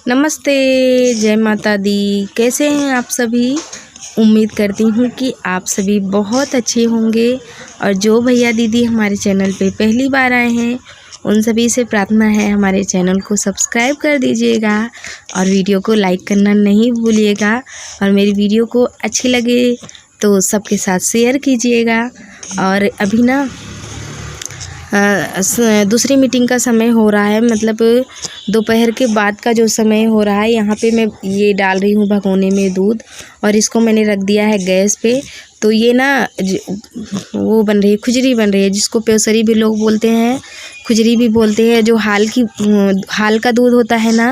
नमस्ते, जय माता दी। कैसे हैं आप सभी? उम्मीद करती हूँ कि आप सभी बहुत अच्छे होंगे। और जो भैया दीदी हमारे चैनल पे पहली बार आए हैं उन सभी से प्रार्थना है हमारे चैनल को सब्सक्राइब कर दीजिएगा और वीडियो को लाइक करना नहीं भूलिएगा। और मेरी वीडियो को अच्छी लगे तो सबके साथ शेयर कीजिएगा। और अभी ना दूसरी मीटिंग का समय हो रहा है, मतलब दोपहर के बाद का जो समय हो रहा है। यहाँ पे मैं ये डाल रही हूँ भगोने में दूध और इसको मैंने रख दिया है गैस पे। तो ये ना वो बन रही है, खुजरी बन रही है, जिसको पेसरी भी लोग बोलते हैं, खुजरी भी बोलते हैं। जो हाल का दूध होता है ना,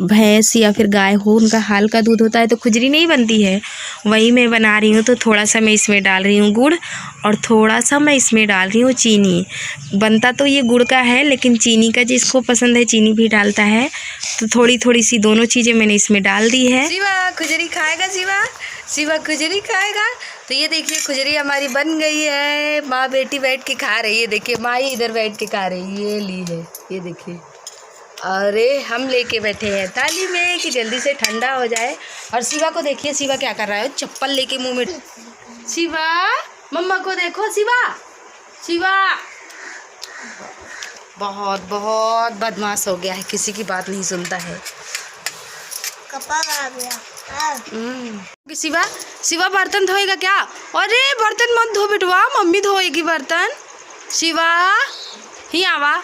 भैंस या फिर गाय हो, उनका हाल का दूध होता है तो खुजरी नहीं बनती है, वही मैं बना रही हूँ। तो थोड़ा सा मैं इसमें डाल रही हूँ गुड़ और थोड़ा सा मैं इसमें डाल रही हूँ चीनी। बनता तो ये गुड़ का है, लेकिन चीनी का जिसको पसंद है चीनी भी डालता है। तो थोड़ी थोड़ी सी दोनों चीज़ें मैंने इसमें डाल दी है। शिवा खुजरी खाएगा, शिवा खुजरी खाएगा। तो ये देखिए खुजरी हमारी बन गई है। माँ बेटी बैठ के खा रही है। देखिए माँ ही इधर बैठ के खा रही है, ये ली है, ये देखिए। अरे हम लेके बैठे हैं थाली में कि जल्दी से ठंडा हो जाए। और शिवा को देखिए, शिवा क्या कर रहा है, चप्पल लेके मुंह में। शिवा मम्मा को देखो, शिवा बहुत बहुत बदमाश हो गया है, किसी की बात नहीं सुनता है। कपड़ा आ गया। शिवा बर्तन धोएगा क्या? अरे बर्तन मत धो बेटवा, मम्मी धोएगी बर्तन। शिवा ही आवा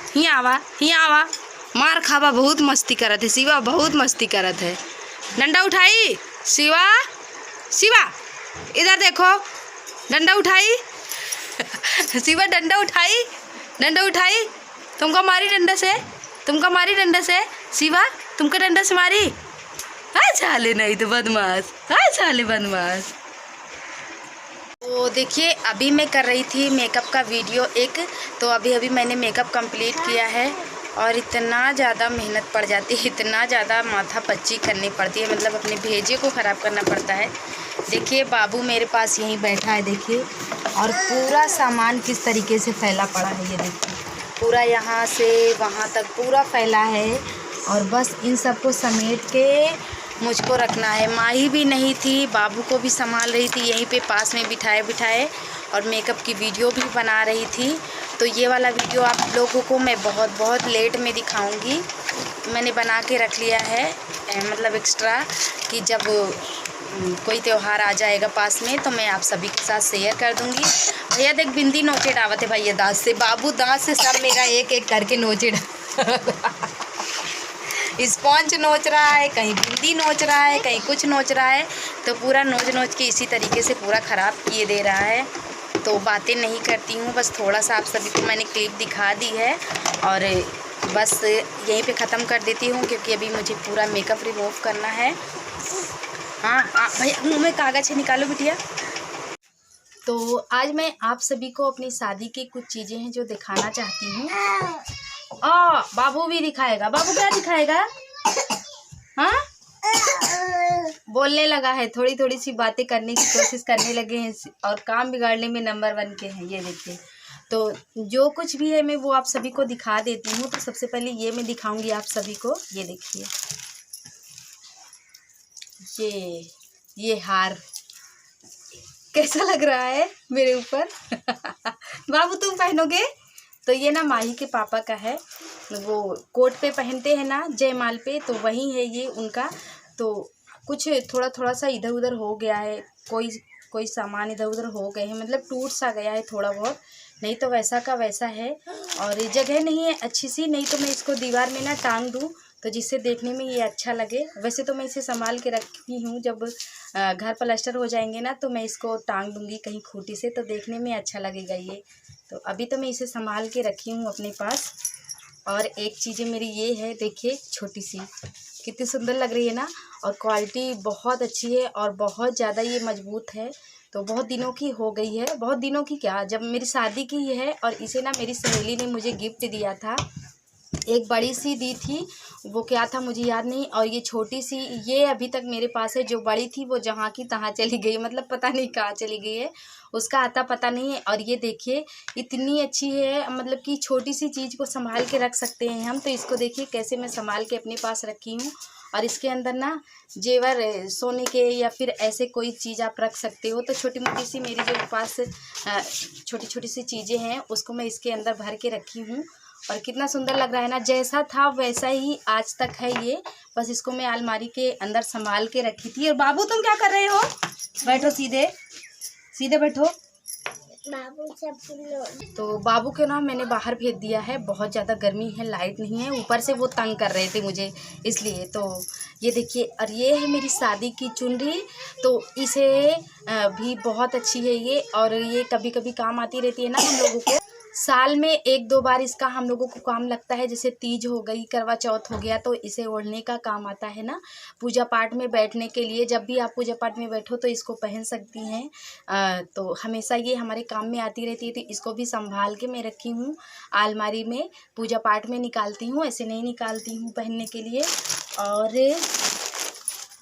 मार खावा। बहुत मस्ती करत है शिवा, बहुत मस्ती करत है। डंडा उठाई शिवा इधर देखो, डंडा उठाई शिवा डंडा उठाई। तुमको मारी डंडा से शिवा, तुमको डंडा से मारी। चाले नहीं तो बदमाश, चाले बदमाश। तो देखिए अभी मैं कर रही थी मेकअप का वीडियो एक। तो अभी मैंने मेकअप कंप्लीट किया है और इतना ज़्यादा मेहनत पड़ जाती है, इतना ज़्यादा माथा पच्ची करनी पड़ती है, मतलब अपने भेजे को ख़राब करना पड़ता है। देखिए बाबू मेरे पास यहीं बैठा है, देखिए। और पूरा सामान किस तरीके से फैला पड़ा है, ये देखिए। पूरा यहाँ से वहाँ तक पूरा फैला है। और बस इन सबको समेट के मुझको रखना है। माही भी नहीं थी, बाबू को भी संभाल रही थी, यहीं पे पास में बिठाए और मेकअप की वीडियो भी बना रही थी। तो ये वाला वीडियो आप लोगों को मैं बहुत लेट में दिखाऊंगी। मैंने बना के रख लिया है, मतलब एक्स्ट्रा, कि जब कोई त्यौहार आ जाएगा पास में तो मैं आप सभी के साथ शेयर कर दूंगी। भैया देख बिंदी नोचे डावत है भैया दांत से, बाबू दांत से सब मेरा एक करके नोचे स्पॉन्ज नोच रहा है, कहीं बिंदी नोच रहा है, कहीं कुछ नोच रहा है। तो पूरा नोच के इसी तरीके से पूरा ख़राब किए दे रहा है। तो बातें नहीं करती हूँ, बस थोड़ा सा आप सभी को मैंने क्लिप दिखा दी है और बस यहीं पे ख़त्म कर देती हूँ, क्योंकि अभी मुझे पूरा मेकअप रिमूव करना है। हाँ भैया मुँह में कागज़ है, निकालो बिटिया। तो आज मैं आप सभी को अपनी शादी की कुछ चीज़ें हैं जो दिखाना चाहती हूँ। बाबू भी दिखाएगा। बाबू क्या दिखाएगा? हाँ बोलने लगा है, थोड़ी सी बातें करने की कोशिश करने लगे हैं और काम बिगाड़ने में नंबर 1 के हैं, ये देखिए। तो जो कुछ भी है मैं वो आप सभी को दिखा देती हूँ। तो सबसे पहले ये मैं दिखाऊंगी आप सभी को, ये देखिए, ये हार कैसा लग रहा है मेरे ऊपर बाबू तुम पहनोगे? तो ये ना माही के पापा का है, वो कोट पे पहनते हैं ना जयमाल पे, तो वही है ये उनका। तो कुछ थोड़ा सा इधर उधर हो गया है, कोई सामान इधर उधर हो गए हैं, मतलब टूट सा गया है थोड़ा बहुत, नहीं तो वैसा का वैसा है। और जगह नहीं है अच्छी सी, नहीं तो मैं इसको दीवार में ना टांग दूँ तो जिससे देखने में ये अच्छा लगे। वैसे तो मैं इसे संभाल के रखी हूँ, जब घर प्लास्टर हो जाएंगे ना तो मैं इसको टांग दूँगी कहीं खूंटी से, तो देखने में अच्छा लगेगा ये। तो अभी तो मैं इसे संभाल के रखी हूँ अपने पास। और एक चीज़ें मेरी ये है, देखिए छोटी सी, कितनी सुंदर लग रही है ना। और क्वालिटी बहुत अच्छी है और बहुत ज़्यादा ये मजबूत है। तो बहुत दिनों की हो गई है, बहुत दिनों की क्या, जब मेरी शादी की है। और इसे ना मेरी सहेली ने मुझे गिफ्ट दिया था, एक बड़ी सी दी थी, वो क्या था मुझे याद नहीं, और ये छोटी सी ये अभी तक मेरे पास है। जो बड़ी थी वो जहाँ की तहाँ चली गई, मतलब पता नहीं कहाँ चली गई है, उसका आता पता नहीं है। और ये देखिए इतनी अच्छी है, मतलब कि छोटी सी चीज़ को संभाल के रख सकते हैं हम। तो इसको देखिए कैसे मैं संभाल के अपने पास रखी हूँ। और इसके अंदर ना जेवर सोने के या फिर ऐसे कोई चीज़ आप रख सकते हो। तो छोटी मोटी सी मेरी जो पास छोटी छोटी सी चीज़ें हैं उसको मैं इसके अंदर भर के रखी हूँ। और कितना सुंदर लग रहा है ना, जैसा था वैसा ही आज तक है ये। बस इसको मैं अलमारी के अंदर संभाल के रखी थी। और बाबू तुम क्या कर रहे हो? बैठो सीधे, सीधे बैठो। बाबू सब तो बाबू के ना मैंने बाहर भेज दिया है, बहुत ज़्यादा गर्मी है, लाइट नहीं है, ऊपर से वो तंग कर रहे थे मुझे इसलिए। तो ये देखिए, और ये है मेरी शादी की चुनरी। तो इसे भी बहुत अच्छी है ये, और ये कभी कभी काम आती रहती है ना हम लोगों को। साल में 1-2 बार इसका हम लोगों को काम लगता है, जैसे तीज हो गई, करवा चौथ हो गया, तो इसे ओढ़ने का काम आता है ना, पूजा पाठ में बैठने के लिए। जब भी आप पूजा पाठ में बैठो तो इसको पहन सकती हैं। तो हमेशा ये हमारे काम में आती रहती है। तो इसको भी संभाल के मैं रखी हूँ अलमारी में, पूजा पाठ में निकालती हूँ, ऐसे नहीं निकालती हूँ पहनने के लिए। और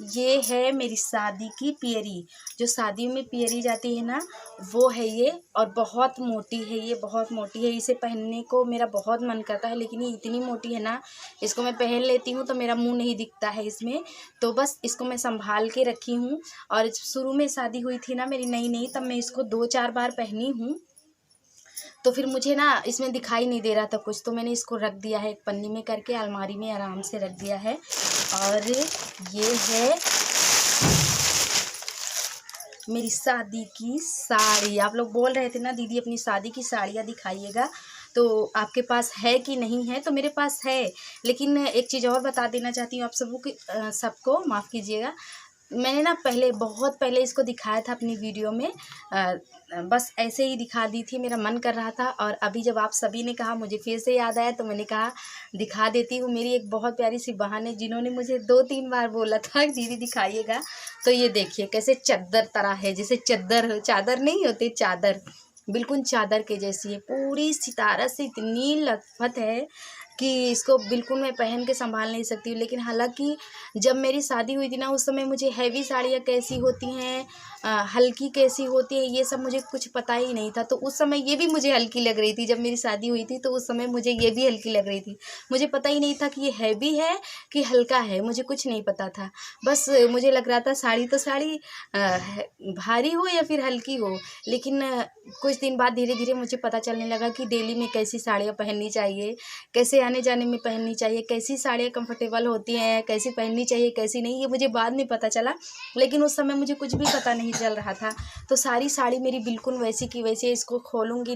ये है मेरी शादी की पियरी, जो शादी में पियरी जाती है ना, वो है ये। और बहुत मोटी है ये, बहुत मोटी है। इसे पहनने को मेरा बहुत मन करता है, लेकिन ये इतनी मोटी है ना, इसको मैं पहन लेती हूँ तो मेरा मुंह नहीं दिखता है इसमें। तो बस इसको मैं संभाल के रखी हूँ। और शुरू में शादी हुई थी ना मेरी नई नई, तब मैं इसको 2-4 बार पहनी हूँ। तो फिर मुझे ना इसमें दिखाई नहीं दे रहा था कुछ, तो मैंने इसको रख दिया है एक पन्नी में करके, अलमारी में आराम से रख दिया है। और ये है मेरी शादी की साड़ी। आप लोग बोल रहे थे ना दीदी अपनी शादी की साड़ियाँ दिखाइएगा, तो आपके पास है कि नहीं है? तो मेरे पास है, लेकिन एक चीज़ और बता देना चाहती हूँ आप सबको माफ़ कीजिएगा। मैंने ना पहले, बहुत पहले इसको दिखाया था अपनी वीडियो में, बस ऐसे ही दिखा दी थी, मेरा मन कर रहा था। और अभी जब आप सभी ने कहा, मुझे फिर से याद आया, तो मैंने कहा दिखा देती हूँ। मेरी एक बहुत प्यारी सी बहन है जिन्होंने मुझे 2-3 बार बोला था दीदी दिखाइएगा। तो ये देखिए कैसे चद्दर तरह है, जैसे चादर नहीं होते, चादर बिल्कुल चादर के जैसी है, पूरी सितारा से इतनी लथपथ है कि इसको बिल्कुल मैं पहन के संभाल नहीं सकती हूँ। लेकिन हालांकि जब मेरी शादी हुई थी ना, उस समय मुझे हैवी साड़ियाँ कैसी होती हैं, हल्की कैसी होती है, ये सब मुझे कुछ पता ही नहीं था। तो उस समय ये भी मुझे हल्की लग रही थी। जब मेरी शादी हुई थी तो उस समय मुझे ये भी हल्की लग रही थी। मुझे पता ही नहीं था कि ये हैवी है कि हल्का है, मुझे कुछ नहीं पता था। बस मुझे लग रहा था साड़ी तो साड़ी भारी हो या फिर हल्की हो। लेकिन कुछ दिन बाद धीरे धीरे मुझे पता चलने लगा कि डेली में कैसी साड़ियाँ पहननी चाहिए, कैसे आने जाने में पहननी चाहिए, कैसी साड़ियाँ कंफर्टेबल होती हैं, कैसी पहननी चाहिए कैसी नहीं, ये मुझे बाद में पता चला। लेकिन उस समय मुझे कुछ भी पता नहीं चल रहा था। तो सारी साड़ी मेरी बिल्कुल वैसी की वैसी है, इसको खोलूँगी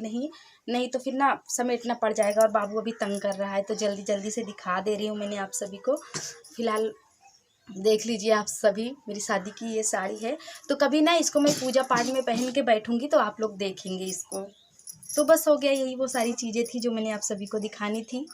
नहीं तो फिर ना समेटना पड़ जाएगा। और बाबू अभी तंग कर रहा है, तो जल्दी जल्दी से दिखा दे रही हूँ मैंने आप सभी को। फिलहाल देख लीजिए आप सभी, मेरी शादी की ये साड़ी है। तो कभी ना इसको मैं पूजा पाठ में पहन के बैठूंगी तो आप लोग देखेंगे इसको। तो बस हो गया, यही वो सारी चीज़ें थी जो मैंने आप सभी को दिखानी थी।